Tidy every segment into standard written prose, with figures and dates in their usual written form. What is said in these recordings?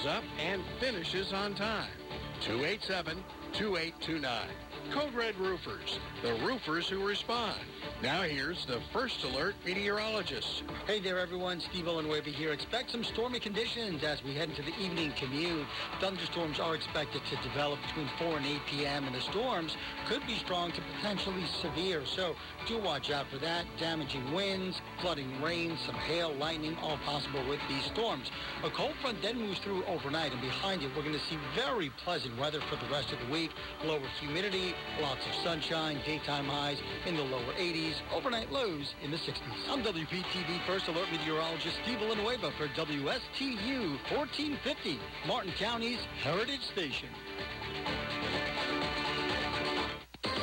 up and finishes on time. 287-2829. Code Red Roofers, the roofers who respond. Now here's the First Alert meteorologist. Hey there, everyone. Steve Owen here. Expect some stormy conditions as we head into the evening commute. Thunderstorms are expected to develop between 4 and 8 p.m., and the storms could be strong to potentially severe. So do watch out for that. Damaging winds, flooding rain, some hail, lightning, all possible with these storms. A cold front then moves through overnight, and behind it, we're going to see very pleasant weather for the rest of the week. Lower humidity, lots of sunshine, daytime highs in the lower 80s, overnight lows in the 60s. I'm WPTV First Alert meteorologist Steve Villanueva for WSTU 1450, Martin County's Heritage Station.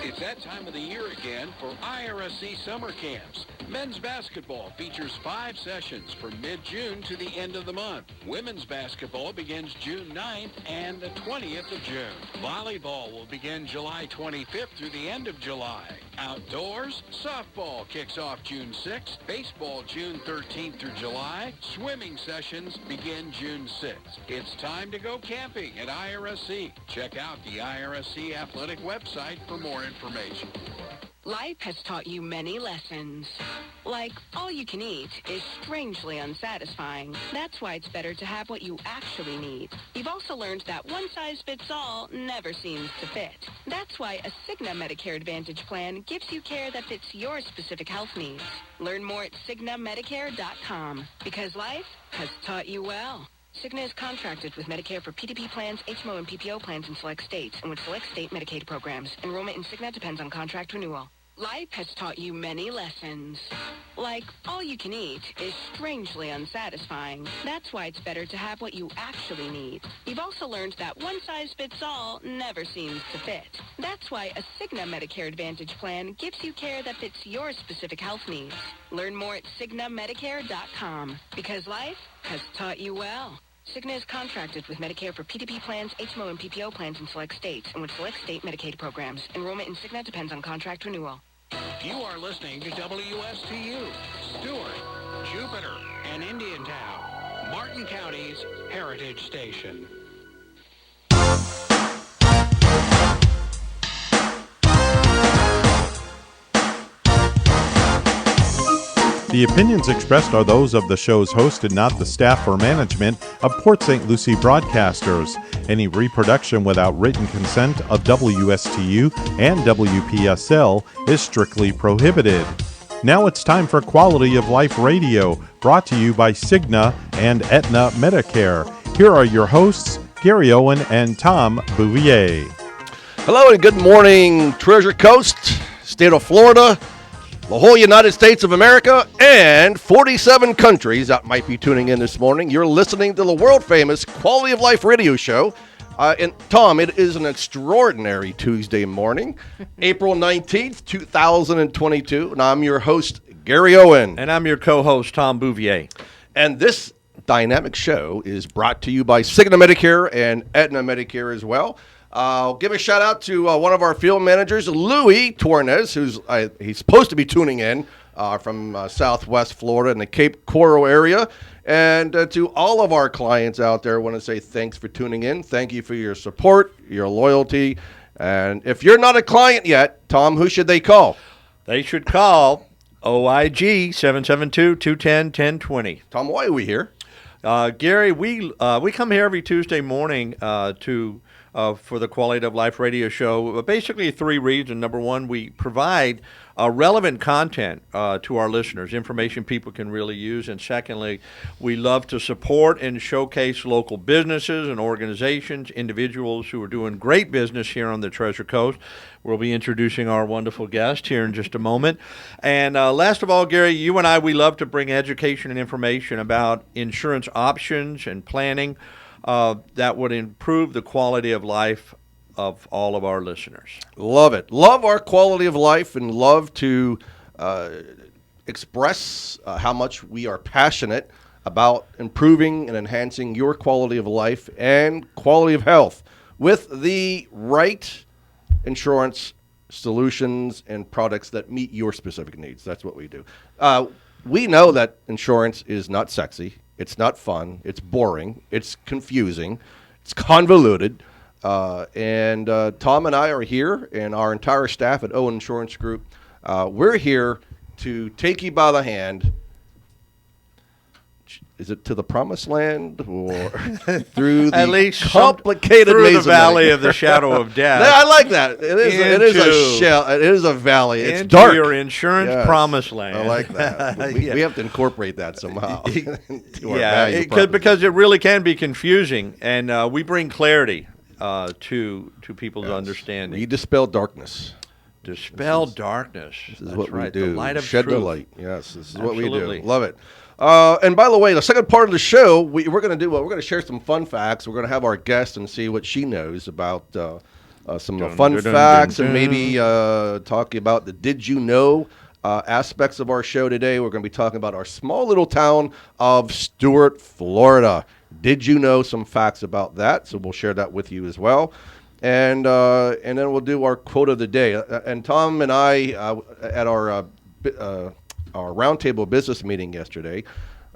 It's that time of the year again for IRSC summer camps. Men's basketball features 5 sessions from mid-June to the end of the month. Women's basketball begins June 9th and the 20th of June. Volleyball will begin July 25th through the end of July. Outdoors, softball kicks off June 6th, baseball June 13th through July. Swimming sessions begin June 6th. It's time to go camping at IRSC. Check out the IRSC athletic website for more information. Life has taught you many lessons. Like, all you can eat is strangely unsatisfying. That's why it's better to have what you actually need. You've also learned that one size fits all never seems to fit. That's why a Cigna Medicare Advantage plan gives you care that fits your specific health needs. Learn more at CignaMedicare.com, because life has taught you well. Cigna is contracted with Medicare for PDP plans, HMO, and PPO plans in select states and with select state Medicaid programs. Enrollment in Cigna depends on contract renewal. Life has taught you many lessons. Like, all you can eat is strangely unsatisfying. That's why it's better to have what you actually need. You've also learned that one size fits all never seems to fit. That's why a Cigna Medicare Advantage plan gives you care that fits your specific health needs. Learn more at CignaMedicare.com, because life has taught you well. Cigna is contracted with Medicare for PDP plans, HMO, and PPO plans in select states and with select state Medicaid programs. Enrollment in Cigna depends on contract renewal. You are listening to WSTU, Stewart, Jupiter, and Indiantown, Martin County's Heritage Station. The opinions expressed are those of the show's host and not the staff or management of Port St. Lucie Broadcasters. Any reproduction without written consent of WSTU and WPSL is strictly prohibited. Now it's time for Quality of Life Radio, brought to you by Cigna and Aetna Medicare. Here are your hosts, Gary Owen and Tom Bouvier. Hello and good morning, Treasure Coast, state of Florida, the whole United States of America, and 47 countries that might be tuning in this morning. You're listening to the world-famous Quality of Life radio show. And Tom, it is an extraordinary Tuesday morning, April 19th, 2022, and I'm your host, Gary Owen. And I'm your co-host, Tom Bouvier. And this dynamic show is brought to you by Cigna Medicare and Aetna Medicare as well. I'll give a shout out to one of our field managers, Louis Tornes, he's supposed to be tuning in from Southwest Florida in the Cape Coral area. And to all of our clients out there, I want to say thanks for tuning in. Thank you for your support, your loyalty. And if you're not a client yet, Tom, who should they call? They should call OIG 772-210-1020. Tom, why are we here? Gary, we come here every Tuesday morning for the Quality of Life radio show. Basically 3 reasons. Number one, we provide relevant content to our listeners, information people can really use. And secondly, we love to support and showcase local businesses and organizations, individuals who are doing great business here on the Treasure Coast. We'll be introducing our wonderful guest here in just a moment. And last of all, Gary, you and I, we love to bring education and information about insurance options and planning that would improve the quality of life of all of our listeners. Love it. Love our quality of life and love to express how much we are passionate about improving and enhancing your quality of life and quality of health with the right insurance solutions and products that meet your specific needs. That's what we do. We know that insurance is not sexy. It's not fun. It's boring. It's confusing. It's convoluted. And Tom and I are here, and our entire staff at Owen Insurance Group. We're here to take you by the hand. Is it to the promised land or through the at least complicated through maze the of valley Medicare? of the shadow of death? I like that. It is a shell. It is a valley. It's into dark. your insurance promised land. I like that. We have to incorporate that somehow. Because it really can be confusing, and we bring clarity to people's understanding. We dispel darkness. Dispel darkness. This is That's what right. we do. The light of Shed truth. the light. Yes, this is Absolutely. what we do. Love it. And by the way, the second part of the show, we're going to do. We're going to share some fun facts. We're going to have our guest and see what she knows about some of the fun facts, and maybe talking about the did you know aspects of our show today. We're going to be talking about our small little town of Stuart, Florida. Did you know some facts about that? So we'll share that with you as well. And then we'll do our quote of the day. And Tom and I, at our roundtable business meeting yesterday,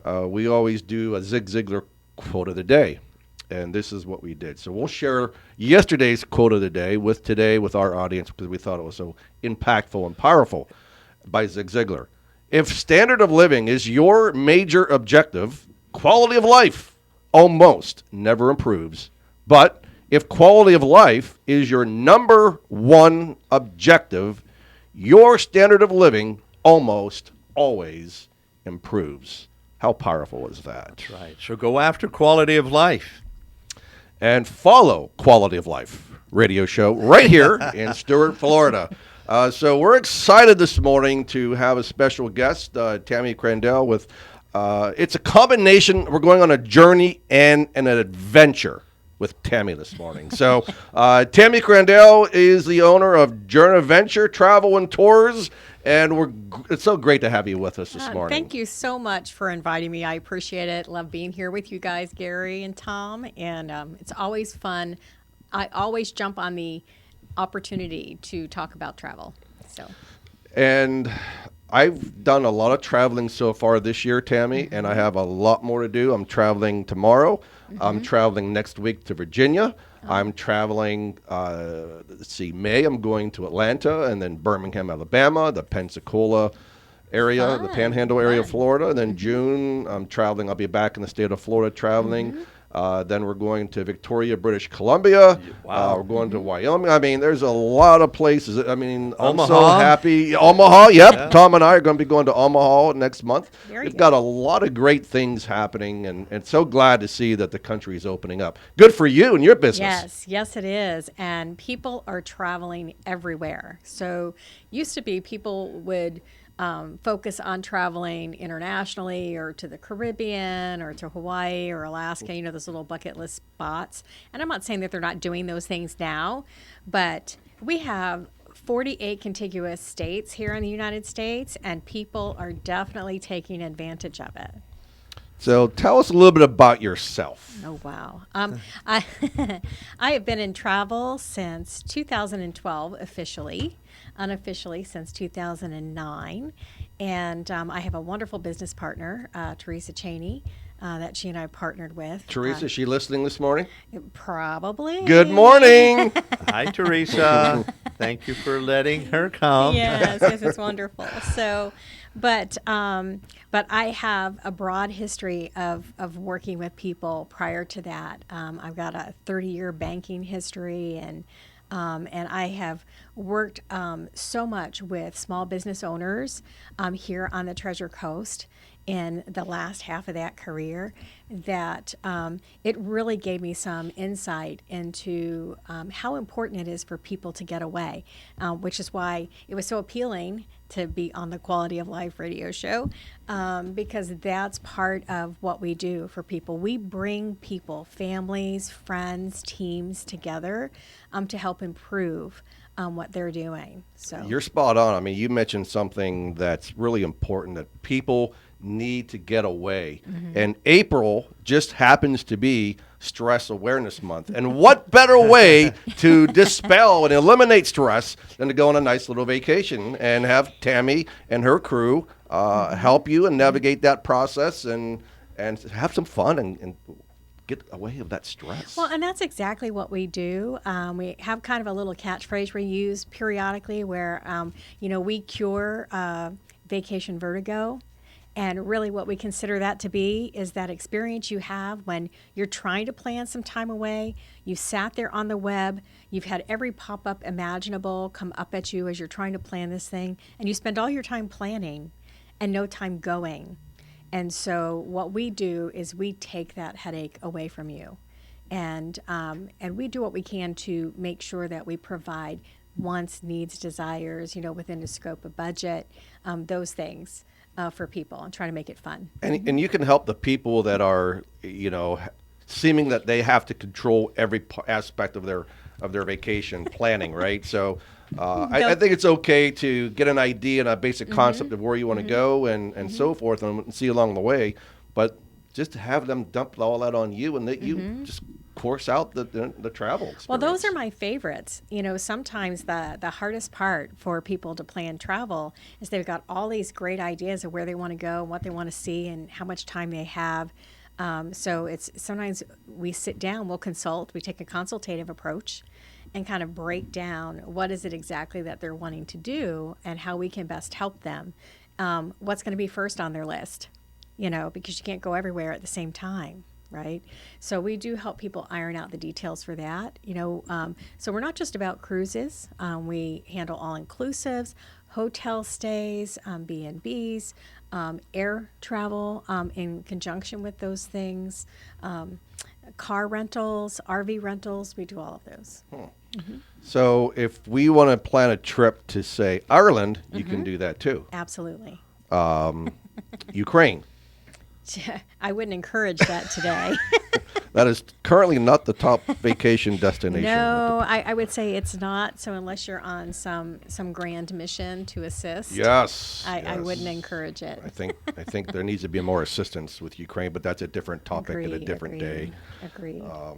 we always do a Zig Ziglar quote of the day. And this is what we did. So we'll share yesterday's quote of the day with our audience because we thought it was so impactful and powerful by Zig Ziglar. If standard of living is your major objective, quality of life almost never improves. But if quality of life is your number one objective, your standard of living almost always improves. How powerful is that? That's right. So go after quality of life. And follow Quality of Life radio show right here in Stuart, Florida. So we're excited this morning to have a special guest, Tammy Crandell, with it's a combination. We're going on a journey and an adventure with Tammy this morning. So Tammy Crandell is the owner of Journaventure Travel and Tours, and it's so great to have you with us this morning. Thank you so much for inviting me. I appreciate it. Love being here with you guys, Gary and Tom, and it's always fun. I always jump on the opportunity to talk about travel. And I've done a lot of traveling so far this year, Tammy, and I have a lot more to do. I'm traveling tomorrow. I'm traveling next week to Virginia. I'm traveling, May. I'm going to Atlanta and then Birmingham, Alabama, the Pensacola area, the Panhandle area of Florida. And then June, I'm traveling. I'll be back in the state of Florida traveling. Then we're going to Victoria, British Columbia. Wow. We're going to Wyoming. I mean, there's a lot of places. I mean, Omaha. I'm so happy. Omaha, yep. Yeah. Tom and I are going to be going to Omaha next month. We've got a lot of great things happening, and so glad to see that the country is opening up. Good for you and your business. Yes, it is. And people are traveling everywhere. So used to be people would focus on traveling internationally or to the Caribbean or to Hawaii or Alaska, those little bucket list spots. And I'm not saying that they're not doing those things now, but we have 48 contiguous states here in the United States, and people are definitely taking advantage of it. So tell us a little bit about yourself. Oh, wow. I have been in travel since 2012 officially. Unofficially since 2009, and I have a wonderful business partner, Teresa Cheney, that she and I partnered with. Teresa, is she listening this morning? Probably. Good morning. Hi, Teresa. Thank you for letting her come. Yes, it's wonderful. So, but I have a broad history of working with people prior to that. I've got a 30-year banking history, and I have worked so much with small business owners here on the Treasure Coast in the last half of that career that it really gave me some insight into how important it is for people to get away, which is why it was so appealing to be on the Quality of Life radio show, because that's part of what we do for people. We bring people, families, friends, teams together to help improve what they're doing. So you're spot on. I mean, you mentioned something that's really important, that people need to get away. And April just happens to be Stress Awareness Month. And what better way to dispel and eliminate stress than to go on a nice little vacation and have Tammy and her crew help you and navigate that process and and have some fun and get away of that stress. Well, and that's exactly what we do. We have kind of a little catchphrase we use periodically where, we cure vacation vertigo. And really what we consider that to be is that experience you have when you're trying to plan some time away, you sat there on the web, you've had every pop-up imaginable come up at you as you're trying to plan this thing, and you spend all your time planning and no time going. And so what we do is we take that headache away from you. And we do what we can to make sure that we provide wants, needs, desires, within the scope of budget, those things. For people and trying to make it fun. And you can help the people that are, seeming that they have to control every aspect of their vacation planning, right? So I think it's okay to get an idea and a basic concept of where you want to go and so forth and see along the way, but just to have them dump all that on you and that you just course out the travel experience. Well, those are my favorites. Sometimes the hardest part for people to plan travel is they've got all these great ideas of where they want to go, what they want to see, and how much time they have. So it's sometimes we sit down, we'll consult, we take a consultative approach and kind of break down what is it exactly that they're wanting to do and how we can best help them. What's going to be first on their list, because you can't go everywhere at the same time. Right. So we do help people iron out the details for that. So we're not just about cruises. We handle all-inclusives, hotel stays, B&Bs, air travel in conjunction with those things, car rentals, RV rentals. We do all of those. So if we want to plan a trip to, say, Ireland, you can do that too. Absolutely. Ukraine. I wouldn't encourage that today. That is currently not the top vacation destination. No, I would say it's not. So unless you're on some grand mission to assist, yes, I wouldn't encourage it. I think there needs to be more assistance with Ukraine, but that's a different topic at a different day. Agreed. Well,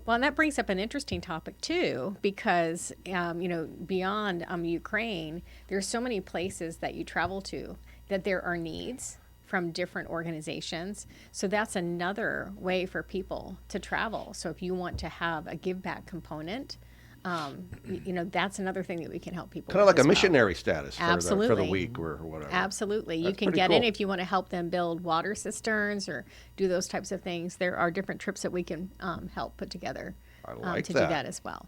and that brings up an interesting topic too, because beyond Ukraine, there's so many places that you travel to that there are needs from different organizations. So that's another way for people to travel. So if you want to have a give back component, that's another thing that we can help people kind of with like a well. missionary status for Absolutely. the week or whatever. Absolutely. That's you can pretty get cool. in if you want to help them build water cisterns or do those types of things. There are different trips that we can help put together to do that as well.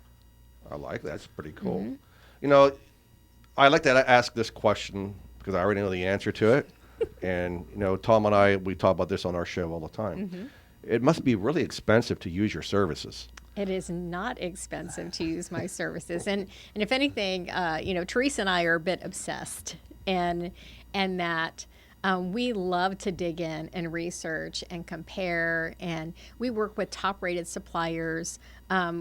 I like that. That's pretty cool. I like to ask this question because I already know the answer to it. And, Tom and I, we talk about this on our show all the time. It must be really expensive to use your services. It is not expensive to use my services. And if anything, Teresa and I are a bit obsessed and that we love to dig in and research and compare. And we work with top-rated suppliers.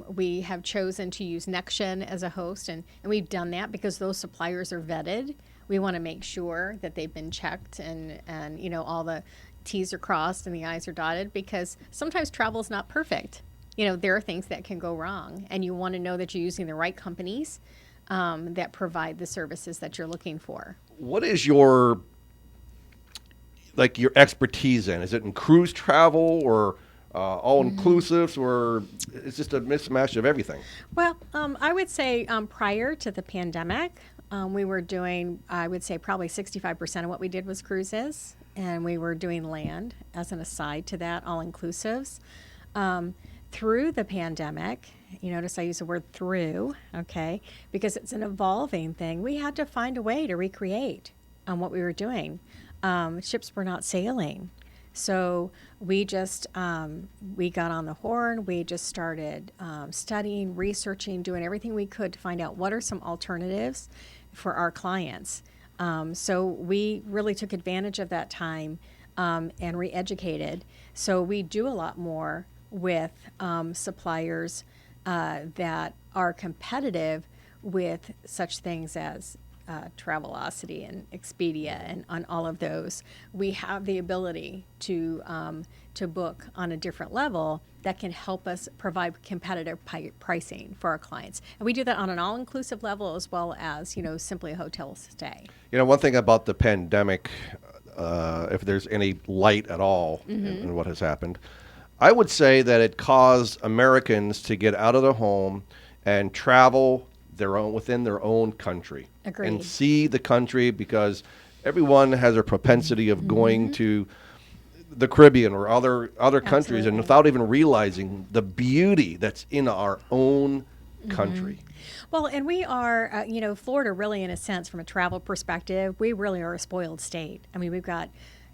We have chosen to use Nexion as a host, and we've done that because those suppliers are vetted. We want to make sure that they've been checked and all the T's are crossed and the I's are dotted, because sometimes travel is not perfect. There are things that can go wrong, and you want to know that you're using the right companies that provide the services that you're looking for. What is your expertise in? Is it in cruise travel or all-inclusives, or it's just a mismatch of everything? Well, I would say prior to the pandemic, we were doing, I would say probably 65% of what we did was cruises, and we were doing land as an aside to that, all-inclusives. Through the pandemic, you notice I use the word through, okay, because it's an evolving thing. We had to find a way to recreate what we were doing. Ships were not sailing. So we just, we got on the horn, we just started studying, researching, doing everything we could to find out what are some alternatives for our clients. So we really took advantage of that time and re-educated. So we do a lot more with suppliers that are competitive with such things as Travelocity and Expedia and on all of those. We have the ability to book on a different level that can help us provide competitive pricing for our clients. And we do that on an all-inclusive level as well as, simply a hotel stay. One thing about the pandemic, if there's any light at all in what has happened. I would say that it caused Americans to get out of their home and travel within their own country. Agreed. And see the country, because everyone has a propensity of going to the Caribbean or other countries, and without even realizing the beauty that's in our own country. Well, and we are, Florida really, in a sense, from a travel perspective, we really are a spoiled state. I mean, we've got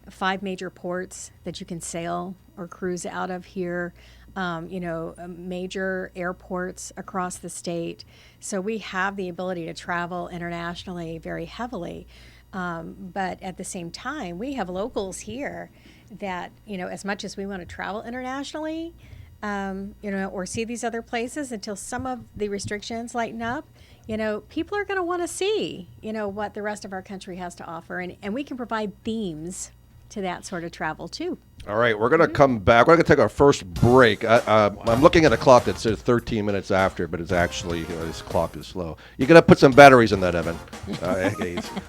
5 major ports that you can sail or cruise out of here, major airports across the state. So we have the ability to travel internationally very heavily. But at the same time, we have locals here that, as much as we want to travel internationally, or see these other places until some of the restrictions lighten up, people are going to want to see, what the rest of our country has to offer. And we can provide themes to that sort of travel, too. All right, we're going to come back. We're going to take our first break. I'm looking at a clock that says 13 minutes after, but it's actually, this clock is slow. You're going to put some batteries in that, Evan.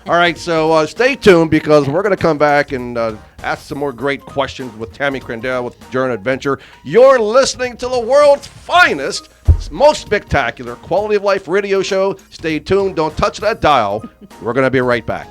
All right, so stay tuned, because we're going to come back and ask some more great questions with Tammy Crandell with Journaventure. You're listening to the world's finest, most spectacular quality of life radio show. Stay tuned. Don't touch that dial. We're going to be right back.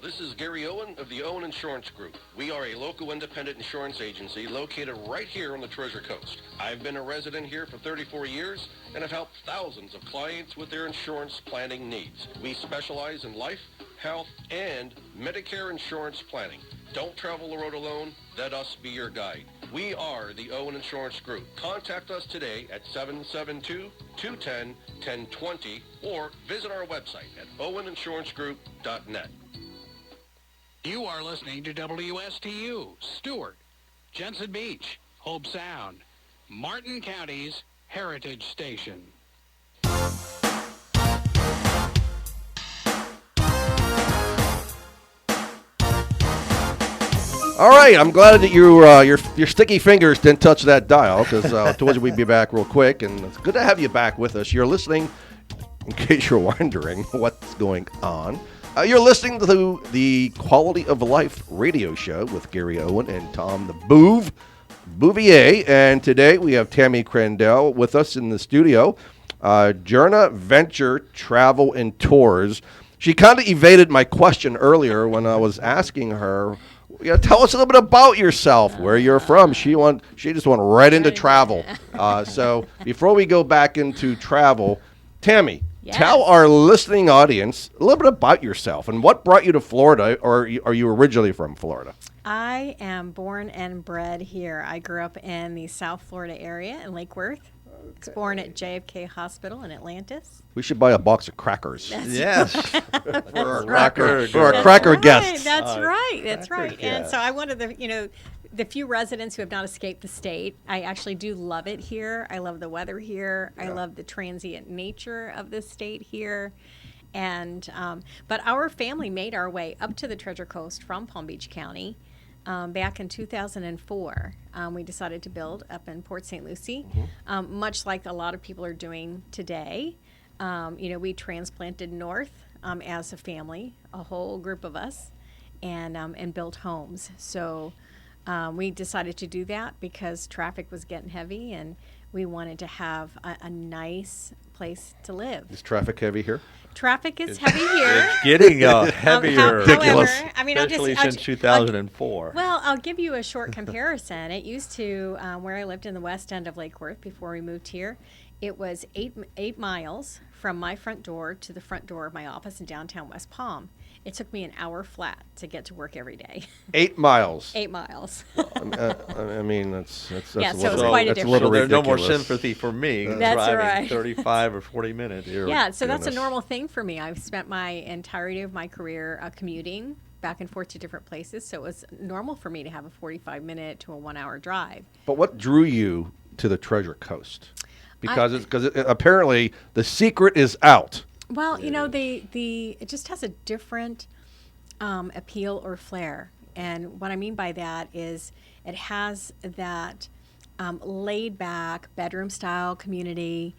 This is Gary Owen of the Owen Insurance Group. We are a local independent insurance agency located right here on the Treasure Coast. I've been a resident here for 34 years and have helped thousands of clients with their insurance planning needs. We specialize in life, health, and Medicare insurance planning. Don't travel the road alone. Let us be your guide. We are the Owen Insurance Group. Contact us today at 772-210-1020 or visit our website at oweninsurancegroup.net. You are listening to WSTU, Stewart, Jensen Beach, Hope Sound, Martin County's Heritage Station. All right, I'm glad that your sticky fingers didn't touch that dial, because I told you we'd be back real quick, and it's good to have you back with us. You're listening, in case you're wondering what's going on. You're listening to the Quality of Life radio show with Gary Owen and Tom the Bouvier. And today we have Tammy Crandell with us in the studio. Journaventure Travel and Tours. She kind of evaded my question earlier when I was asking her, tell us a little bit about yourself, where you're from. She just went right into travel. So before we go back into travel, Tammy, yes, tell our listening audience a little bit about yourself and what brought you to Florida, or are you originally from Florida? I am born and bred here. I grew up in the South Florida area in Lake Worth. I was born at JFK Hospital in Atlantis. We should buy a box of crackers. Yes. For our cracker guests. That's right. And so I'm one of the few residents who have not escaped the state. I actually do love it here. I love the weather here. Yeah. I love the transient nature of the state here. And but our family made our way up to the Treasure Coast from Palm Beach County back in 2004. We decided to build up in Port St. Lucie, much like a lot of people are doing today. We transplanted north as a family, a whole group of us, and built homes. So we decided to do that because traffic was getting heavy, and we wanted to have a nice place to live. Is traffic heavy here? Traffic is heavy here. It's getting heavier. However, especially since 2004. I'll give you a short comparison. It used to, where I lived in the west end of Lake Worth before we moved here, it was 8 miles from my front door to the front door of my office in downtown West Palm. It took me an hour flat to get to work every day. 8 miles. 8 miles. I mean, that's Yeah, a so it was little, quite a that's a difference. little So there's no more ridiculous. sympathy for me That's driving right. 35 or 40 minutes. Yeah, so that's a goodness. normal thing for me. I've spent my entirety of my career commuting back and forth to different places, so it was normal for me to have a 45-minute to a 1-hour drive. But what drew you to the Treasure Coast? Because apparently the secret is out. Well, you know, it just has a different appeal or flair. And what I mean by that is it has that laid back bedroom style community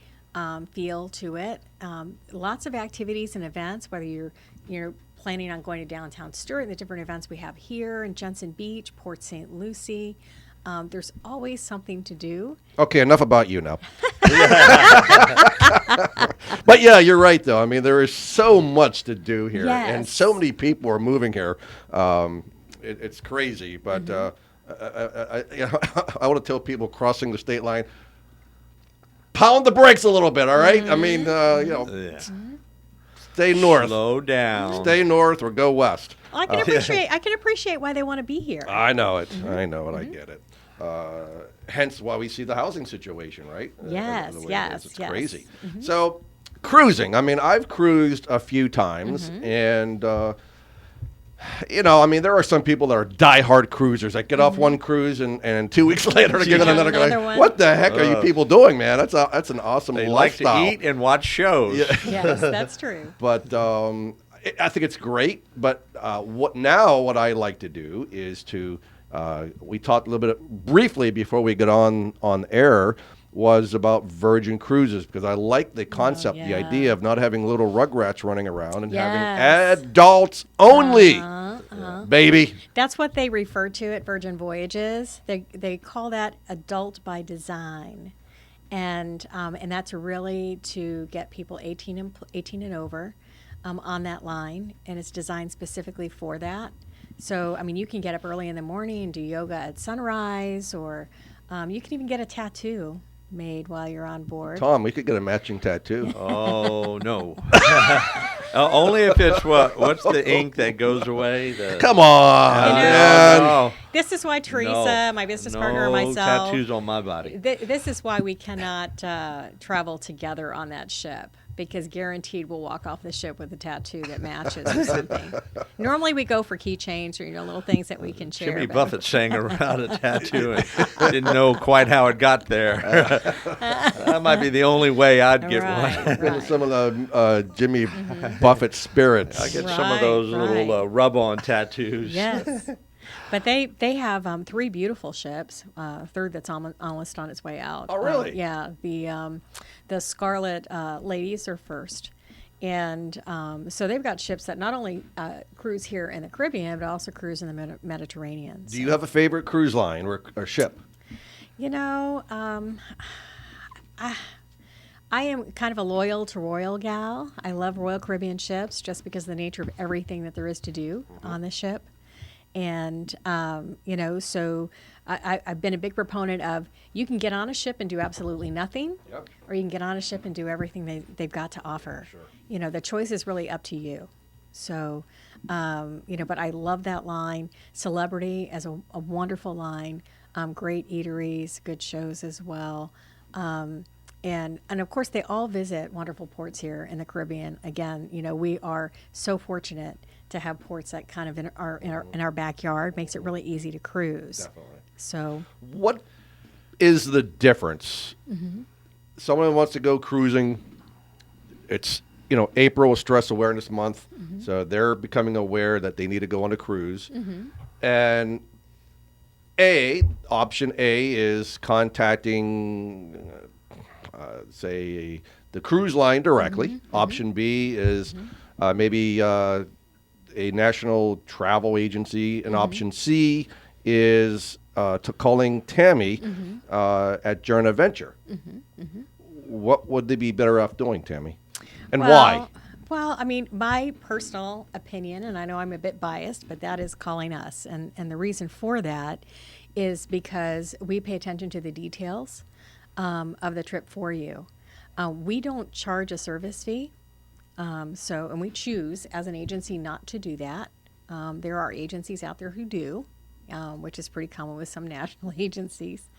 feel to it. Lots of activities and events, whether you're planning on going to downtown Stewart and the different events we have here in Jensen Beach, Port St. Lucie. There's always something to do. Okay, enough about you now. But yeah, you're right, though. I mean, there is so much to do here, and Yes. so many people are moving here. It's crazy, but I want to tell people crossing the state line, pound the brakes a little bit, all right? I mean, stay north. Slow down. Stay north or go west. I can appreciate why they want to be here. I know it. I know it. I get it. Hence why we see the housing situation, right? Yes, The way it yes, is. It's yes. crazy. So, cruising. I mean, I've cruised a few times, and I mean, there are some people that are diehard cruisers that get off one cruise and 2 weeks later to get on another. Another Like, one. what the heck are you people doing, man? That's an awesome They like lifestyle. to eat and watch shows. Yes, that's true. But I think it's great. But what I like to do is to we talked a little bit briefly before we got on air was about Virgin Cruises, because I like the concept, the yeah. idea of not having little rugrats running around and Yes. having adults only, baby. That's what they refer to at Virgin Voyages. They call that adult by design, and that's really to get people 18 and over on that line, and it's designed specifically for that. So, I mean, you can get up early in the morning and do yoga at sunrise, or you can even get a tattoo made while you're on board. Tom, we could get a matching tattoo. Oh, no. Only if it's what's the ink that goes away? Come on, You know, man. No. This is why Teresa, my business partner, and myself, tattoos on my body. this is why we cannot travel together on that ship, because guaranteed we'll walk off the ship with a tattoo that matches or something. Normally we go for keychains or little things that we can share. Jimmy but- Buffett sang around a tattoo and didn't know quite how it got there. That might be the only way I'd get Right, one. right. Some of the Jimmy Buffett spirits. I get some of Right, those right. little rub-on tattoos. Yes. But they have 3 beautiful ships. Third that's almost on its way out. Oh, really? Yeah. The Scarlet Ladies are first. And so they've got ships that not only cruise here in the Caribbean, but also cruise in the Mediterranean. Do you have a favorite cruise line or ship? I am kind of a loyal to Royal gal. I love Royal Caribbean ships just because of the nature of everything that there is to do on the ship. And, so I've been a big proponent of you can get on a ship and do absolutely nothing, Yep. or you can get on a ship and do everything they've got to offer. Sure. The choice is really up to you. So, but I love that line. Celebrity as a wonderful line. Great eateries, good shows as well. And of course, they all visit wonderful ports here in the Caribbean. Again, we are so fortunate to have ports that kind of in our backyard. Makes it really easy to cruise. Definitely. So, What is the difference? Someone wants to go cruising. It's April is Stress Awareness Month, so they're becoming aware that they need to go on a cruise. And option A is contacting, say, the cruise line directly. Option B is maybe a national travel agency, and option C is calling Tammy at Journaventure. What would they be better off doing, Tammy? And why? Well, I mean, my personal opinion, and I know I'm a bit biased, but that is calling us. And the reason for that is because we pay attention to the details of the trip for you. We don't charge a service fee. And we choose as an agency not to do that. There are agencies out there who do, which is pretty common with some national agencies.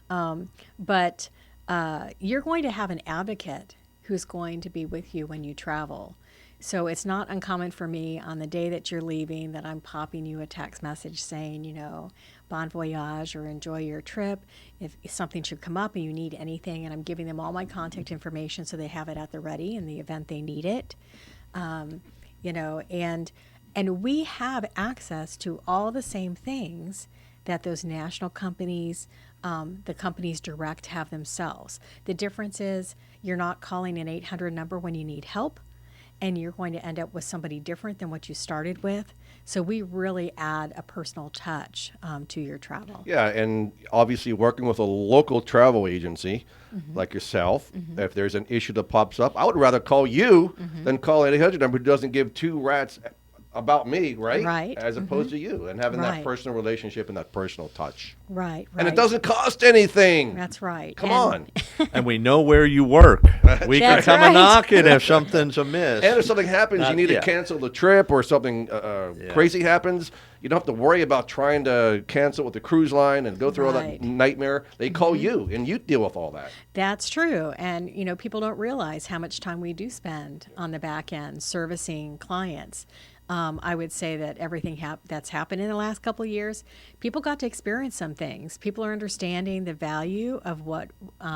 But you're going to have an advocate who's going to be with you when you travel. So it's not uncommon for me on the day that you're leaving that I'm popping you a text message saying, bon voyage or enjoy your trip. If something should come up and you need anything, and I'm giving them all my contact information so they have it at the ready in the event they need it. And we have access to all the same things that those national companies, the companies direct, have themselves. The difference is you're not calling an 800 number when you need help, and you're going to end up with somebody different than what you started with. So we really add a personal touch to your travel. Yeah, and obviously working with a local travel agency like yourself, if there's an issue that pops up, I would rather call you than call an 800 number who doesn't give two rats about me, right? Right. As opposed to you, and having that Right. personal relationship and that personal touch. Right. And it doesn't cost anything. That's right. Come on. And we know where you work. We can That's come right. and knock it if something's amiss. And if something happens, you need yeah. to cancel the trip, or something crazy happens, you don't have to worry about trying to cancel with the cruise line and go through all that Right. nightmare. They call you, and you deal with all that. That's true. And, people don't realize how much time we do spend on the back end servicing clients. I would say that everything that's happened in the last couple of years, people got to experience some things. People are understanding the value of what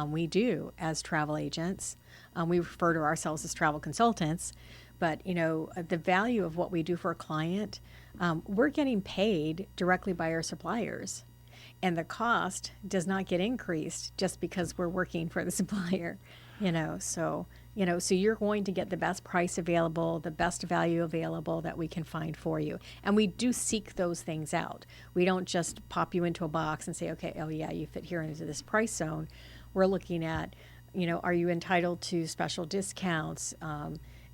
we do as travel agents. We refer to ourselves as travel consultants, but the value of what we do for a client, we're getting paid directly by our suppliers, and the cost does not get increased just because we're working for the supplier. So you're going to get the best price available, the best value available that we can find for you. And we do seek those things out. We don't just pop you into a box and say, okay, oh yeah, you fit here into this price zone. We're looking at, are you entitled to special discounts?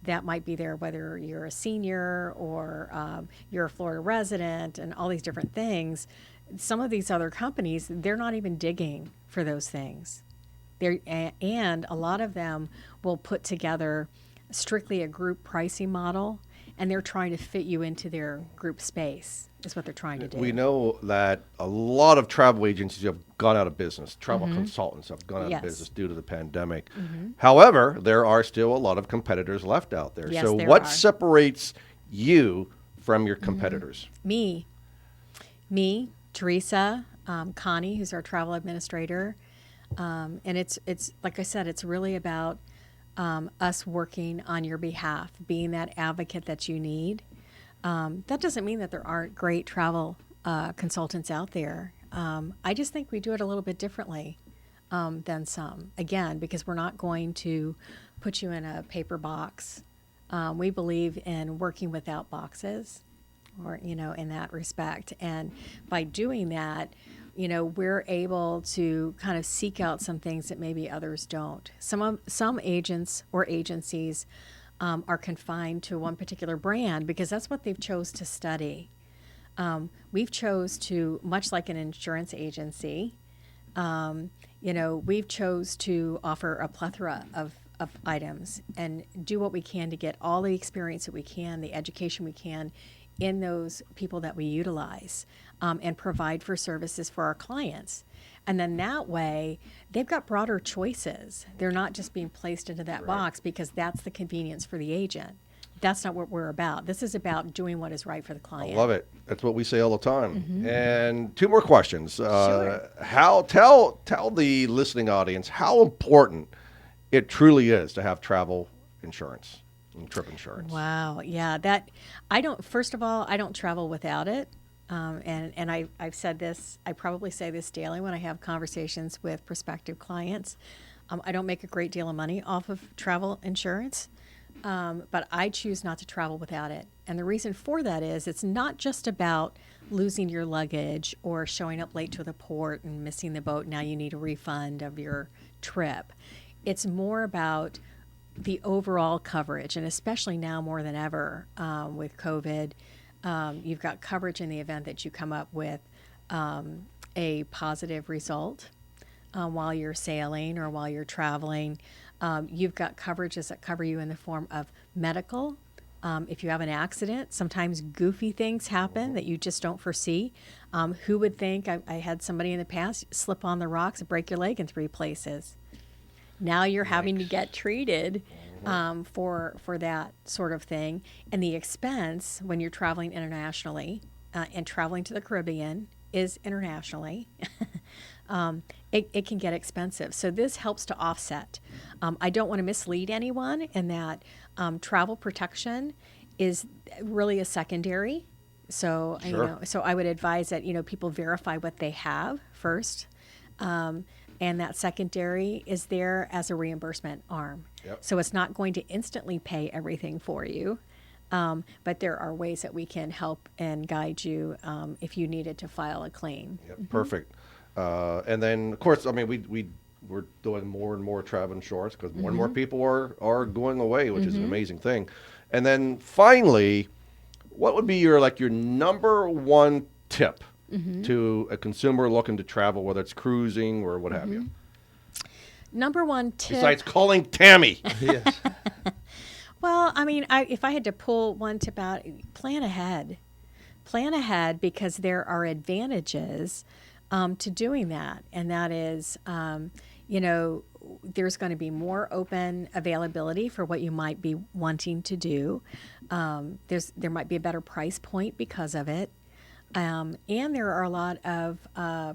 That might be there whether you're a senior or you're a Florida resident, and all these different things. Some of these other companies, they're not even digging for those things. And a lot of them will put together strictly a group pricing model, and they're trying to fit you into their group space, is what they're trying to do. We know that a lot of travel agencies have gone out of business. Travel consultants have gone out of business due to the pandemic. However, there are still a lot of competitors left out there. Yes, so there what are. separates you from your competitors? Me, Teresa, Connie, who's our travel administrator. And it's like I said, it's really about us working on your behalf, being that advocate that you need. That doesn't mean that there aren't great travel consultants out there. I just think we do it a little bit differently than some. Again, because we're not going to put you in a paper box. We believe in working without boxes, or in that respect. And by doing that, we're able to kind of seek out some things that maybe others don't. Some agents or agencies are confined to one particular brand because that's what they've chose to study. We've chose to, much like an insurance agency, we've chose to offer a plethora of items and do what we can to get all the experience that we can, the education we can in those people that we utilize, and provide for services for our clients. And then that way, they've got broader choices. They're not just being placed into that box because that's the convenience for the agent. That's not what we're about. This is about doing what is right for the client. I love it. That's what we say all the time. And two more questions. Sure. Tell the listening audience how important it truly is to have travel insurance and trip insurance. Wow. Yeah. First of all, I don't travel without it. And I've said this, I probably say this daily when I have conversations with prospective clients. I don't make a great deal of money off of travel insurance, but I choose not to travel without it. And the reason for that is it's not just about losing your luggage or showing up late to the port and missing the boat. Now you need a refund of your trip. It's more about the overall coverage, and especially now more than ever with COVID. You've got coverage in the event that you come up with a positive result while you're sailing or while you're traveling. You've got coverages that cover you in the form of medical. If you have an accident, sometimes goofy things happen that you just don't foresee. Who would think? I had somebody in the past slip on the rocks and break your leg in 3 places. Now you're having to get treated for that sort of thing. And the expense when you're traveling internationally and traveling to the Caribbean is internationally. It can get expensive. So this helps to offset. I don't want to mislead anyone in that travel protection is really a secondary. So, Sure. so I would advise that, people verify what they have first. And that secondary is there as a reimbursement arm. Yep. So it's not going to instantly pay everything for you. But there are ways that we can help and guide you if you needed to file a claim. Yep, perfect. And then, of course, I mean, we're doing more and more travel insurance because more and more people are going away, which is an amazing thing. And then finally, what would be your number one tip to a consumer looking to travel, whether it's cruising or what have you? Number one tip. Besides calling Tammy. Yes. Well, I mean, if I had to pull one tip out, plan ahead. Plan ahead because there are advantages to doing that. And that is, there's going to be more open availability for what you might be wanting to do. There might be a better price point because of it. And there are a lot of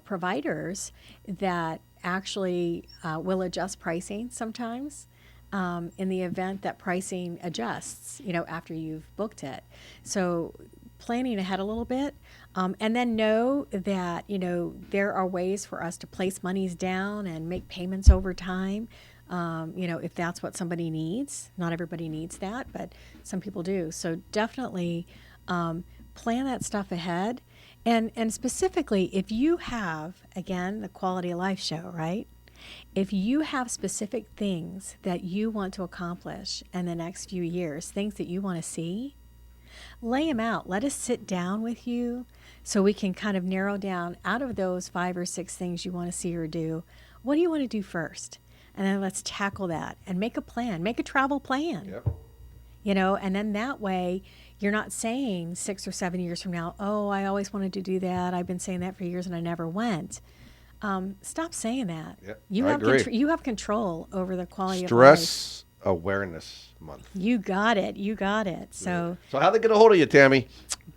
providers that actually will adjust pricing sometimes. In the event that pricing adjusts, after you've booked it. So planning ahead a little bit, and then know that, there are ways for us to place monies down and make payments over time, if that's what somebody needs. Not everybody needs that, but some people do. So definitely plan that stuff ahead. And specifically, if you have, again, the Quality of Life show, right? If you have specific things that you want to accomplish in the next few years, things that you want to see, lay them out. Let us sit down with you so we can kind of narrow down out of those 5 or 6 things you want to see or do. What do you want to do first? And then let's tackle that and make a plan, make a travel plan. Yep. And then that way you're not saying 6 or 7 years from now, oh, I always wanted to do that. I've been saying that for years and I never went. Stop saying that. Yep, You I have agree. you have control over the quality of life. Stress Awareness Month. You got it. You got it. So So how they get a hold of you, Tammy?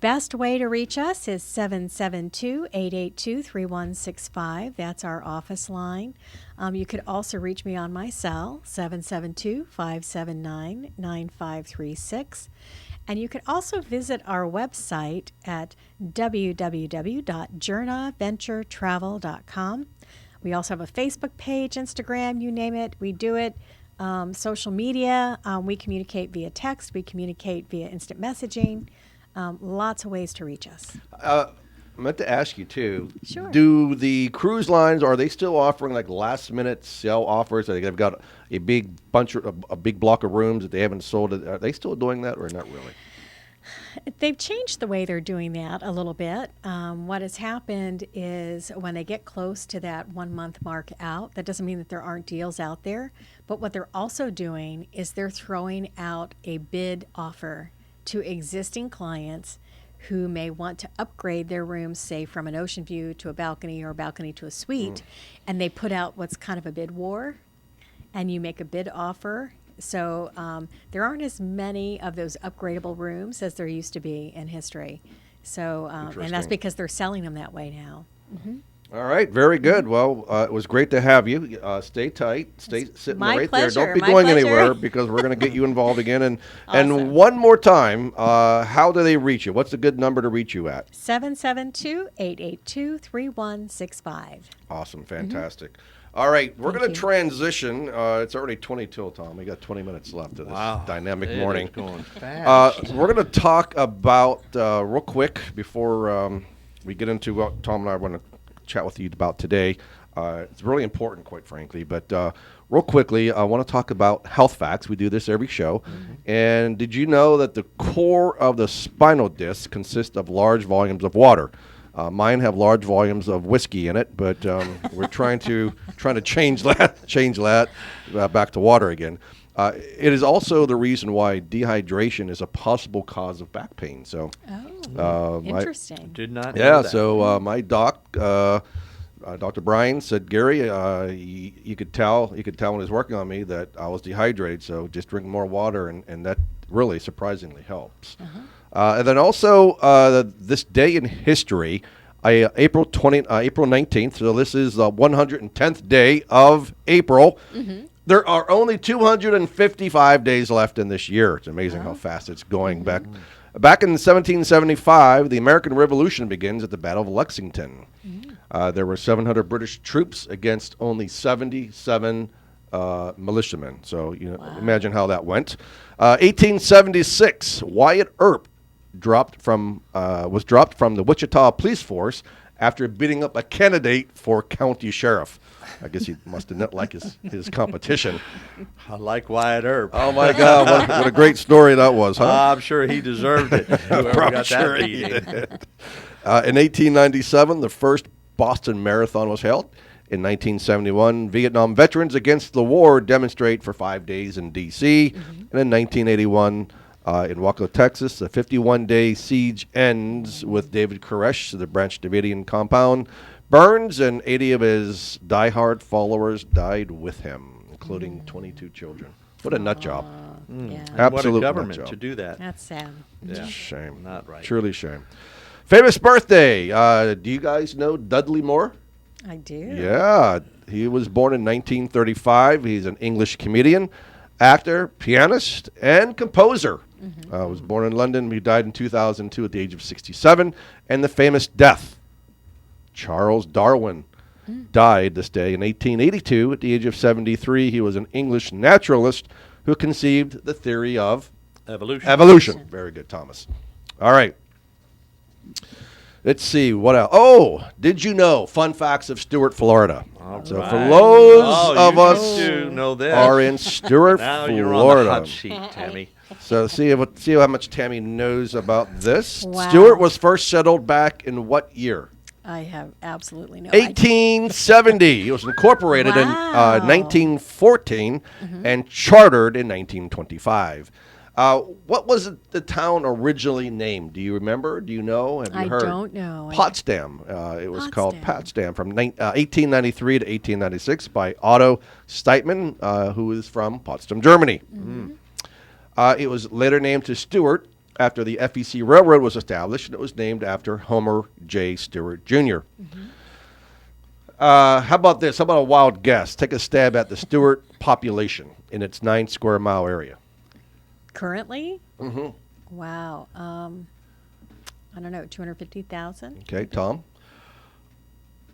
best way to reach us is 772-882-3165. That's our office line. You could also reach me on my cell, 772-579-9536. And you could also visit our website at www.journaventuretravel.com. We also have a Facebook page, Instagram, you name it, we do it. Social media, we communicate via text, we communicate via instant messaging. Lots of ways to reach us. I meant to ask you too. Sure. Do the cruise lines, are they still offering last minute sale offers? They've got a big a big block of rooms that they haven't sold. Are they still doing that or not really? They've changed the way they're doing that a little bit. What has happened is when they get close to that 1 month mark out, that doesn't mean that there aren't deals out there, but what they're also doing is they're throwing out a bid offer to existing clients who may want to upgrade their rooms, say from an ocean view to a balcony or a balcony to a suite, and they put out what's kind of a bid war, and you make a bid offer. So there aren't as many of those upgradable rooms as there used to be in history. So and that's Interesting. because they're selling them that way now. All right, very good. Well, it was great to have you. Stay tight. Stay sitting my right pleasure, there. Don't be my going pleasure. anywhere because we're going to get you involved again. And Awesome. and one more time, how do they reach you? What's a good number to reach you at? 772-882-3165. Awesome, fantastic. All right, we're Thank going to you. transition. It's already 20 till, Tom. We got 20 minutes left of this dynamic It morning. is going fast. We're going to talk about, real quick, before we get into what Tom and I want to chat with you about today. It's really important, quite frankly. But real quickly, I want to talk about health facts. We do this every show. And did you know that the core of the spinal disc consists of large volumes of water? Mine have large volumes of whiskey in it, but we're trying to change that back to water again. It is also the reason why dehydration is a possible cause of back pain. So, Interesting. Did not yeah. know that. So my doc, Dr. Bryan, said, Gary, you could tell when he was working on me that I was dehydrated. So just drink more water, and that really surprisingly helps. And then also this day in history. April 19th. So this is the 110th day of April. There are only 255 days left in this year. It's amazing how fast it's going. Back in 1775, the American Revolution begins at the Battle of Lexington. There were 700 British troops against only 77 militiamen. So imagine how that went. 1876, Wyatt Earp was dropped from the Wichita police force after beating up a candidate for county sheriff. I guess he must have not liked his competition. I like Wyatt Earp. Oh my God, what a great story that was, huh? I'm sure he deserved it. Whoever got Sure that he beating. did. In 1897, the first Boston Marathon was held. In 1971, Vietnam veterans against the war demonstrate for 5 days in D.C. And in 1981, in Waco, Texas, the 51-day siege ends with David Koresh, the Branch Davidian compound, burns, and 80 of his diehard followers died with him, including 22 children. What a nut job. Yeah. Absolute What a nut government job. to do that. That's sad. Yeah. Shame. Not right. Truly shame. Famous birthday. Do you guys know Dudley Moore? I do. Yeah. He was born in 1935. He's an English comedian, actor, pianist, and composer. Was born in London. He died in 2002 at the age of 67. And the famous death. Charles Darwin died this day in 1882 at the age of 73. He was an English naturalist who conceived the theory of evolution. Very good, Thomas. All right. Let's see, what else? Oh, did you know? Fun facts of Stuart, Florida. For those of us who know this are in Stuart, now Florida. You're on the hot seat, Tammy. So see how much Tammy knows about this. Wow. Stuart was first settled back in what year? I have absolutely no idea. 1870. It was incorporated in Wow. 1914 and chartered in 1925. What was the town originally named? Do you remember? Do you know? Have you I heard? don't know. Potsdam. It was called Potsdam. Potsdam from 1893 to 1896 by Otto Steitmann, who is from Potsdam, Germany. It was later named to Stuart after the FEC Railroad was established, and it was named after Homer J. Stewart Jr. How about this? How about a wild guess? Take a stab at the Stuart population in its 9 square mile area. Currently? Wow. I don't know, 250,000? Okay, Tom?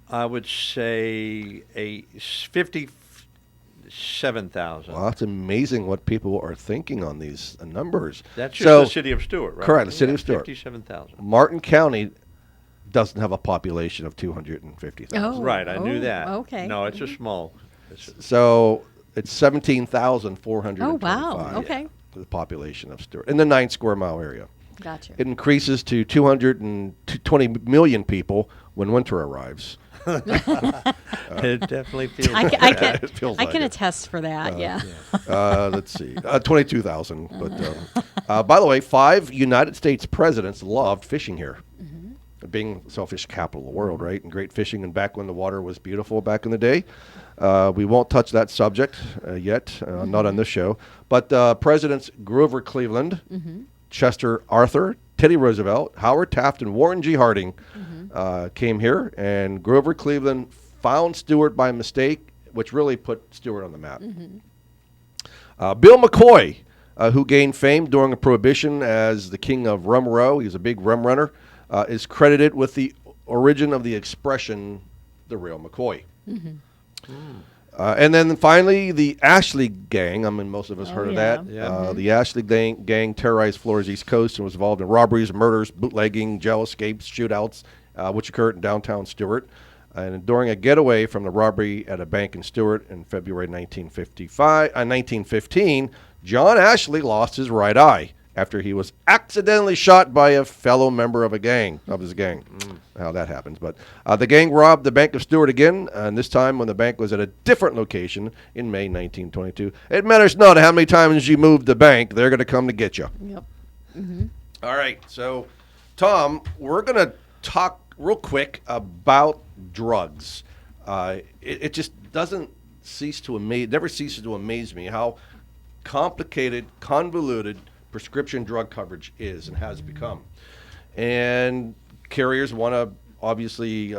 I would say a 57,000. Well, that's amazing what people are thinking on these numbers. That's just So- the city of Stuart, right? Correct, the city of Stuart. 57,000. Martin County doesn't have a population of 250,000. Oh, Right, I knew that. Okay. No, it's a small. So it's 17,425. Oh, wow. Okay. The population of Stuart in the 9 square mile area. Gotcha. It increases to 220 million people when winter arrives. It definitely feels I like can, I that. It feels can, I like can it. attest for that, yeah. Let's see, 22,000. But by the way, 5 United States presidents loved fishing here. Being the sailfish capital of the world, right? And great fishing, and back when the water was beautiful back in the day. We won't touch that subject yet, not on this show. But Presidents Grover Cleveland, Chester Arthur, Teddy Roosevelt, Howard Taft, and Warren G. Harding came here. And Grover Cleveland found Stuart by mistake, which really put Stuart on the map. Bill McCoy, who gained fame during the Prohibition as the king of rum row, he was a big rum runner, is credited with the origin of the expression, the real McCoy. And then finally, the Ashley Gang. I mean, most of us heard of that. Yeah. The Ashley gang terrorized Florida's East Coast and was involved in robberies, murders, bootlegging, jail escapes, shootouts, which occurred in downtown Stuart. And during a getaway from the robbery at a bank in Stuart in February 1915, John Ashley lost his right eye after he was accidentally shot by a fellow member of his gang. How that happens. But the gang robbed the Bank of Stewart again, and this time when the bank was at a different location in May 1922. It matters not how many times you move the bank, they're going to come to get you. Yep. All right, so Tom, we're going to talk real quick about drugs. It just never ceases to amaze me how complicated, convoluted prescription drug coverage is and has become. And carriers want to obviously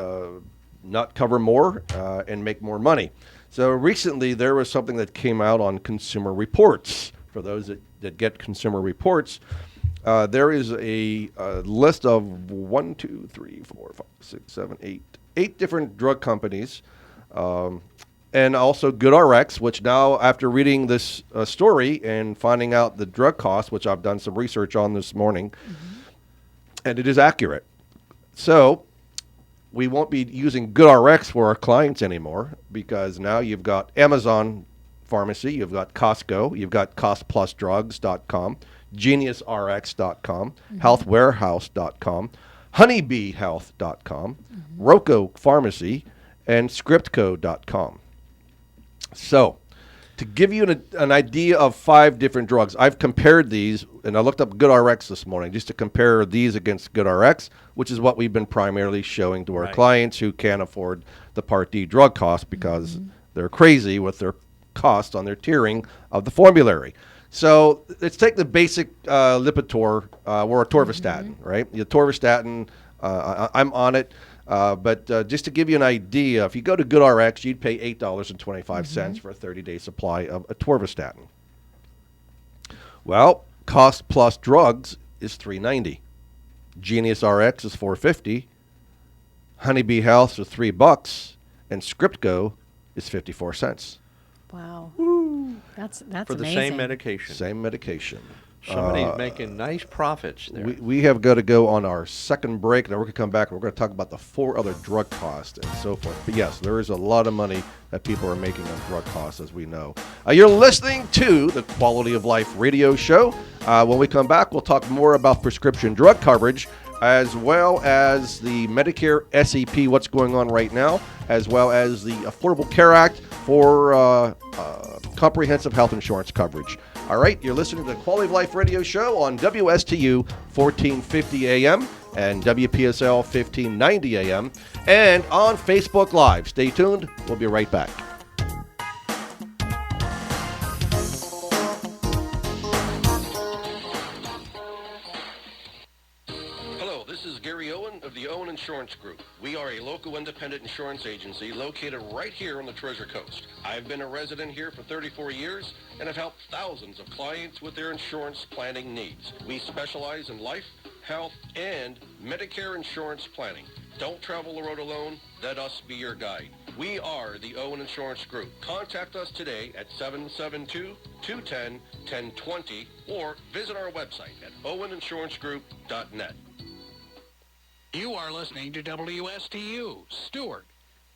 not cover more and make more money. So recently there was something that came out on Consumer Reports. For those that get Consumer Reports, there is a list of 8 different drug companies, and also GoodRx, which now, after reading this story and finding out the drug costs, which I've done some research on this morning, and it is accurate. So we won't be using GoodRx for our clients anymore, because now you've got Amazon Pharmacy, you've got Costco, you've got CostPlusDrugs.com, GeniusRx.com, HealthWarehouse.com, HoneyBeeHealth.com, Roco Pharmacy, and ScriptCo.com. So, to give you an idea of 5 different drugs, I've compared these, and I looked up GoodRx this morning just to compare these against GoodRx, which is what we've been primarily showing to our clients who can't afford the Part D drug cost because they're crazy with their cost on their tiering of the formulary. So let's take the basic Lipitor or atorvastatin, right? The atorvastatin, I'm on it. But just to give you an idea, if you go to GoodRx, you'd pay $8.25 for a 30-day supply of atorvastatin. Well, Cost Plus Drugs is $3.90. GeniusRx is $4.50. Honeybee Health is $3, and ScriptCo is 54 cents. Wow. That's for the amazing. same medication. Same medication. Somebody's making nice profits there. We have got to go on our second break, and then we're going to come back and we're going to talk about the 4 other drug costs and so forth. But yes, there is a lot of money that people are making on drug costs, as we know. You're listening to the Quality of Life radio show. When we come back, we'll talk more about prescription drug coverage, as well as the Medicare SEP, what's going on right now, as well as the Affordable Care Act for comprehensive health insurance coverage. All right, you're listening to the Quality of Life radio show on WSTU 1450 AM and WPSL 1590 AM and on Facebook Live. Stay tuned. We'll be right back. Hello, this is Gary Owen of the Owen Insurance Group. We are a local independent insurance agency located right here on the Treasure Coast. I've been a resident here for 34 years and have helped thousands of clients with their insurance planning needs. We specialize in life, health, and Medicare insurance planning. Don't travel the road alone. Let us be your guide. We are the Owen Insurance Group. Contact us today at 772-210-1020 or visit our website at oweninsurancegroup.net. You are listening to WSTU, Stewart,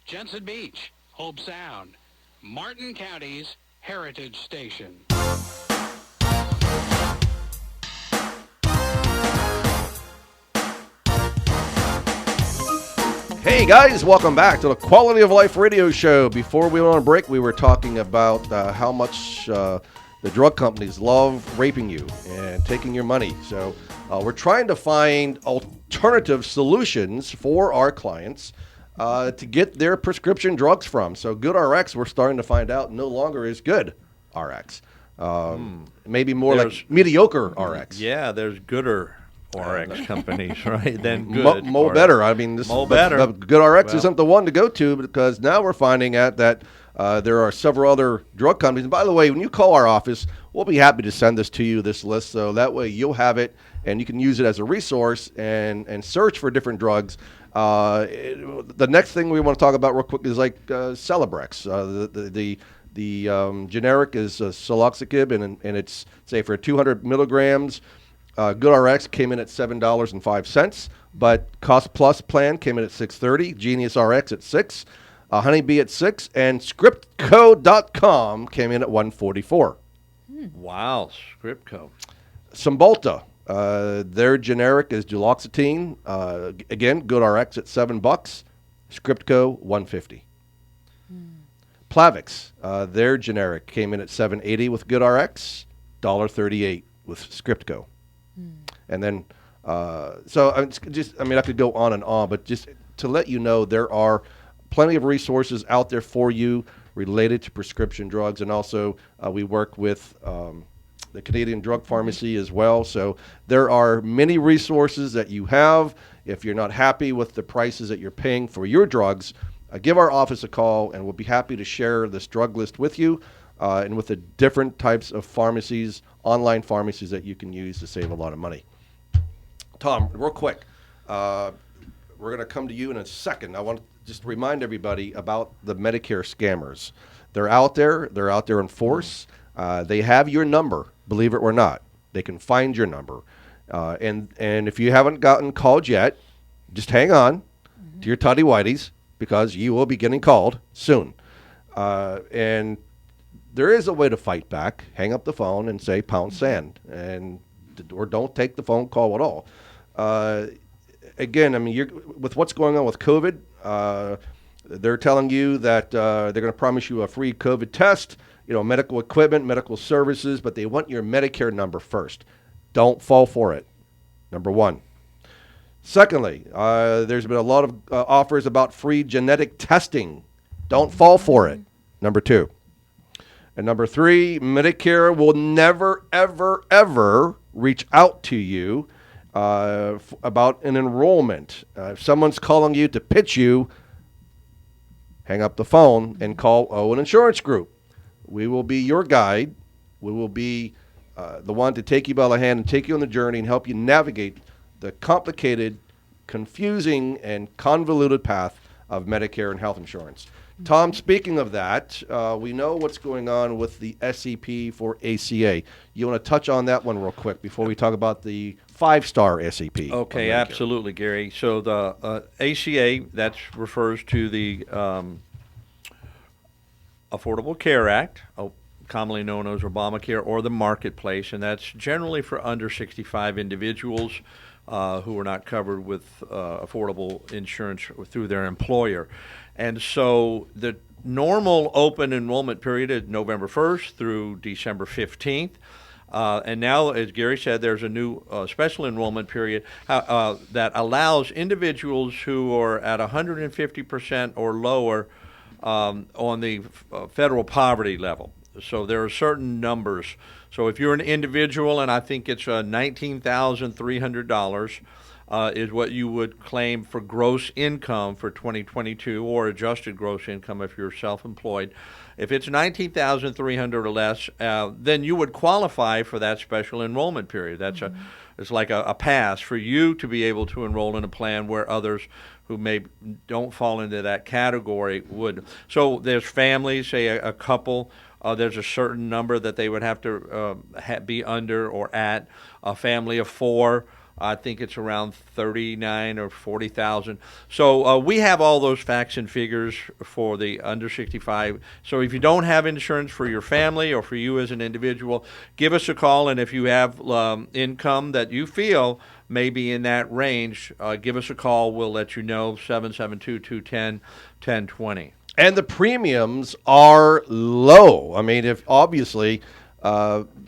Jensen Beach, Hope Sound, Martin County's Heritage Station. Hey guys, welcome back to the Quality of Life radio show. Before we went on break, we were talking about how much the drug companies love raping you and taking your money. So we're trying to find alternative solutions for our clients to get their prescription drugs from. So GoodRx, we're starting to find out, no longer is good RX. Maybe more like mediocre RX. Yeah, there's gooder RX companies, right? Then good. Mo better. I mean, better. GoodRx isn't the one to go to, because now we're finding out that there are several other drug companies. And by the way, when you call our office, we'll be happy to send this to you, this list, so that way you'll have it and you can use it as a resource and search for different drugs. The next thing we want to talk about real quick is like Celebrex. The generic is Saloxicib, and it's, say, for 200 milligrams. GoodRx came in at $7.05, but Cost Plus plan came in at $6.30. GeniusRx at $6, Honeybee at $6, and ScriptCo.com came in at $1.44. Wow, ScriptCo. Cymbalta, their generic is duloxetine. Again, GoodRx at $7. Scriptco $150. Plavix, their generic came in at $7.80 with GoodRx, $1.38 with Scriptco. And then, I could go on and on, but just to let you know, there are plenty of resources out there for you related to prescription drugs, and also we work with the Canadian Drug Pharmacy as well. So there are many resources that you have. If you're not happy with the prices that you're paying for your drugs, give our office a call, and we'll be happy to share this drug list with you and with the different types of pharmacies, online pharmacies that you can use to save a lot of money. Tom, real quick, we're going to come to you in a second. I want to just remind everybody about the Medicare scammers. They're out there. They're out there in force. They have your number, believe it or not. They can find your number. And if you haven't gotten called yet, just hang on to your toddy whities, because you will be getting called soon. And there is a way to fight back. Hang up the phone and say pound sand, or don't take the phone call at all. Again, I mean, with what's going on with COVID, they're telling you that they're going to promise you a free COVID test, medical equipment, medical services, but they want your Medicare number first. Don't fall for it, number one. Secondly, there's been a lot of offers about free genetic testing. Don't fall for it, number two. And number three, Medicare will never, ever, ever reach out to you about an enrollment. If someone's calling you to pitch you, hang up the phone and call Owen Insurance Group. We will be your guide. We will be the one to take you by the hand and take you on the journey and help you navigate the complicated, confusing, and convoluted path of Medicare and health insurance. Tom, speaking of that, we know what's going on with the SEP for ACA. You want to touch on that one real quick before we talk about the 5-star SEP? Okay, absolutely, Gary. So the ACA, that refers to the Affordable Care Act, commonly known as Obamacare, or the Marketplace, and that's generally for under 65 individuals who are not covered with affordable insurance through their employer. And so the normal open enrollment period is November 1st through December 15th. And now, as Gary said, there's a new special enrollment period that allows individuals who are at 150% or lower on the federal poverty level. So there are certain numbers. So if you're an individual, and I think it's $19,300 is what you would claim for gross income for 2022, or adjusted gross income if you're self-employed. If it's $19,300 or less, then you would qualify for that special enrollment period. It's like a pass for you to be able to enroll in a plan where others who don't fall into that category would. So there's families, say a couple. There's a certain number that they would have to be under or at. A family of 4, I think it's around 39 or 40,000. So we have all those facts and figures for the under 65. So if you don't have insurance for your family or for you as an individual, give us a call. And if you have income that you feel may be in that range, give us a call. We'll let you know, 772-210-1020. And the premiums are low. I mean, if obviously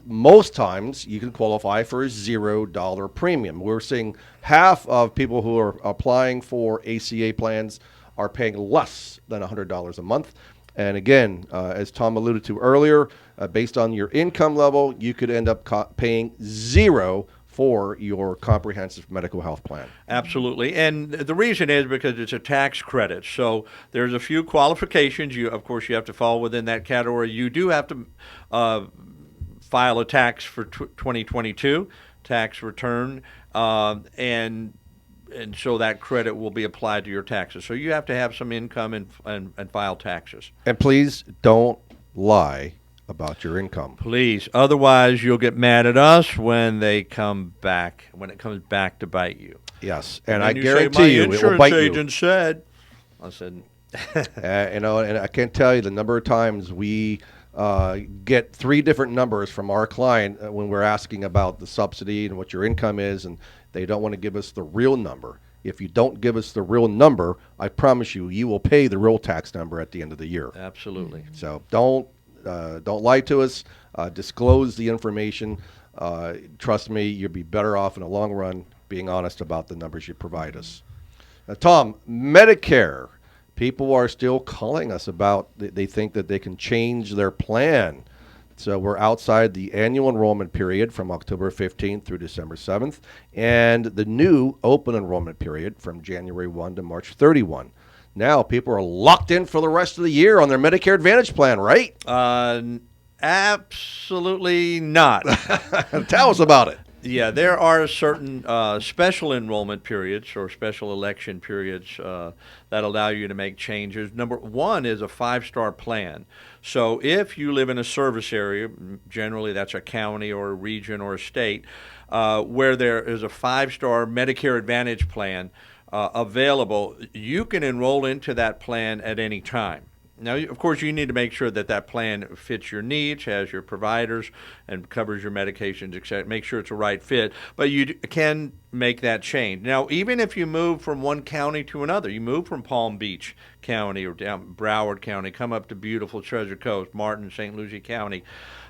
most times you can qualify for a $0 premium. We're seeing half of people who are applying for ACA plans are paying less than $100 a month. And again, as Tom alluded to earlier, based on your income level, you could end up paying $0 for your comprehensive medical health plan. Absolutely. And the reason is because it's a tax credit. So there's a few qualifications. Of course, you have to fall within that category. You do have to file a tax for 2022, tax return, and so that credit will be applied to your taxes. So you have to have some income and file taxes. And please don't lie about your income. Please. Otherwise, you'll get mad at us when it comes back to bite you. Yes. And I guarantee you it will bite you. My insurance agent said. I said. And I can't tell you the number of times we get 3 different numbers from our client when we're asking about the subsidy and what your income is, and they don't want to give us the real number. If you don't give us the real number, I promise you, you will pay the real tax number at the end of the year. Absolutely. So don't lie to us. Disclose the information. Trust me, you'll be better off in the long run being honest about the numbers you provide us. Now, Tom, Medicare. People are still calling us about, they think that they can change their plan. So we're outside the annual enrollment period from October 15th through December 7th, and the new open enrollment period from January 1 to March 31. Now people are locked in for the rest of the year on their Medicare Advantage plan, right? Absolutely not. Tell us about it. Yeah, there are certain special enrollment periods or special election periods that allow you to make changes. Number one is a 5-star plan. So if you live in a service area, generally that's a county or a region or a state, where there is a 5-star Medicare Advantage plan available, you can enroll into that plan at any time. Now, of course, you need to make sure that that plan fits your needs, has your providers, and covers your medications, etc. Make sure it's a right fit. But you can make that change. Now, even if you move from one county to another, you move from Palm Beach County or down Broward County, come up to beautiful Treasure Coast, Martin, St. Lucie County,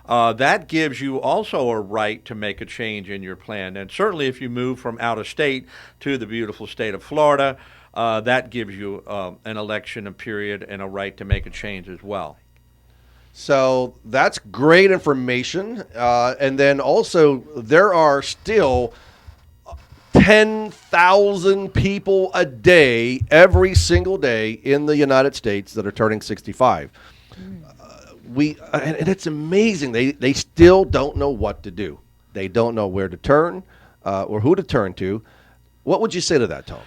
that gives you also a right to make a change in your plan. And certainly if you move from out of state to the beautiful state of Florida, that gives you an election period and a right to make a change as well. So that's great information. And then also there are still 10,000 people a day, every single day in the United States that are turning 65. And it's amazing. They still don't know what to do. They don't know where to turn or who to turn to. What would you say to that, Tom?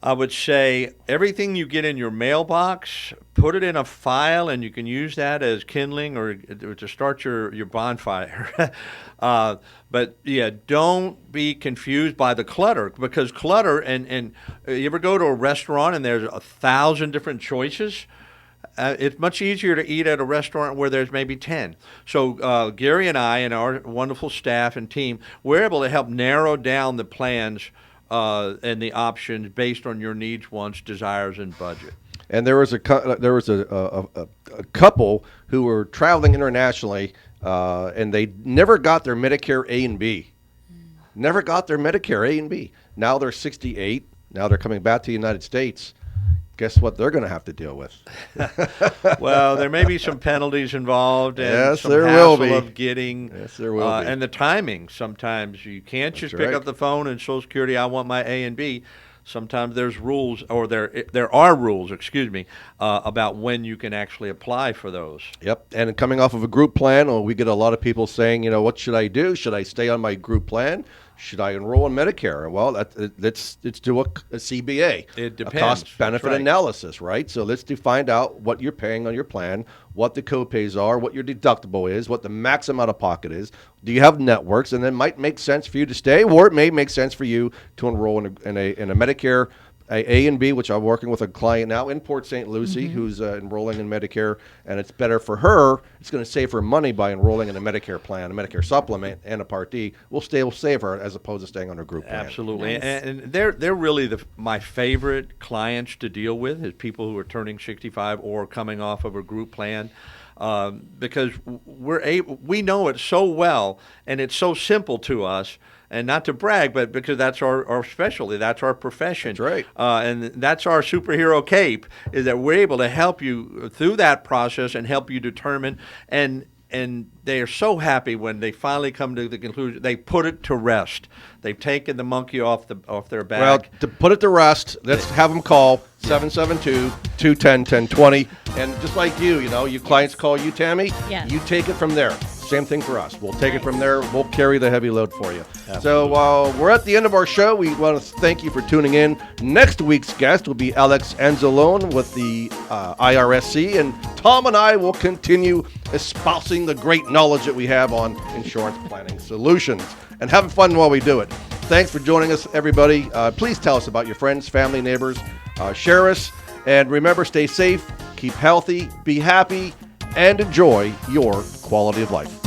I would say everything you get in your mailbox, put it in a file, and you can use that as kindling or to start your bonfire. But, yeah, don't be confused by the clutter, because clutter, and you ever go to a restaurant and there's 1,000 different choices? It's much easier to eat at a restaurant where there's maybe 10. So Gary and I and our wonderful staff and team, we're able to help narrow down the plans and the options based on your needs, wants, desires, and budget. And there was a couple who were traveling internationally, and they never got their Medicare A and B. Never got their Medicare A and B. Now they're 68. Now they're coming back to the United States. Guess what they're going to have to deal with? Well, there may be some penalties involved, and yes, some there hassle will be. of getting. Yes, there will be. And the timing. Sometimes you can't just pick up the phone and Social Security, I want my A and B. Sometimes there's rules, or there are rules, about when you can actually apply for those. Yep. And coming off of a group plan, we get a lot of people saying, what should I do? Should I stay on my group plan? Should I enroll in Medicare? Well, let's do a CBA. It depends. A cost-benefit analysis, right? So let's find out what you're paying on your plan, what the copays are, what your deductible is, what the max amount of pocket is. Do you have networks? And then it might make sense for you to stay, or it may make sense for you to enroll in a Medicare A and B, which I'm working with a client now in Port St. Lucie who's enrolling in Medicare, and it's better for her. It's going to save her money by enrolling in a Medicare plan, a Medicare supplement, and a Part D. We'll save her as opposed to staying on her group plan. Absolutely. Nice. And they're really my favorite clients to deal with is people who are turning 65 or coming off of a group plan. Because we know it so well, and it's so simple to us. And not to brag, but because that's our specialty, that's our profession. That's right. And that's our superhero cape, is that we're able to help you through that process and help you determine. And they are so happy when they finally come to the conclusion. They put it to rest. They've taken the monkey off their back. Well, to put it to rest, let's have them call 772-210-1020. And just like your clients call you, Tammy, yes. You take it from there. Same thing for us. We'll take it from there. We'll carry the heavy load for you. Absolutely. So we're at the end of our show. We want to thank you for tuning in. Next week's guest will be Alex Anzalone with the IRSC, and Tom and I will continue espousing the great knowledge that we have on insurance planning solutions and having fun while we do it. Thanks for joining us, everybody. Please tell us about your friends, family, neighbors. Share us. And remember, stay safe, keep healthy, be happy, and enjoy your quality of life.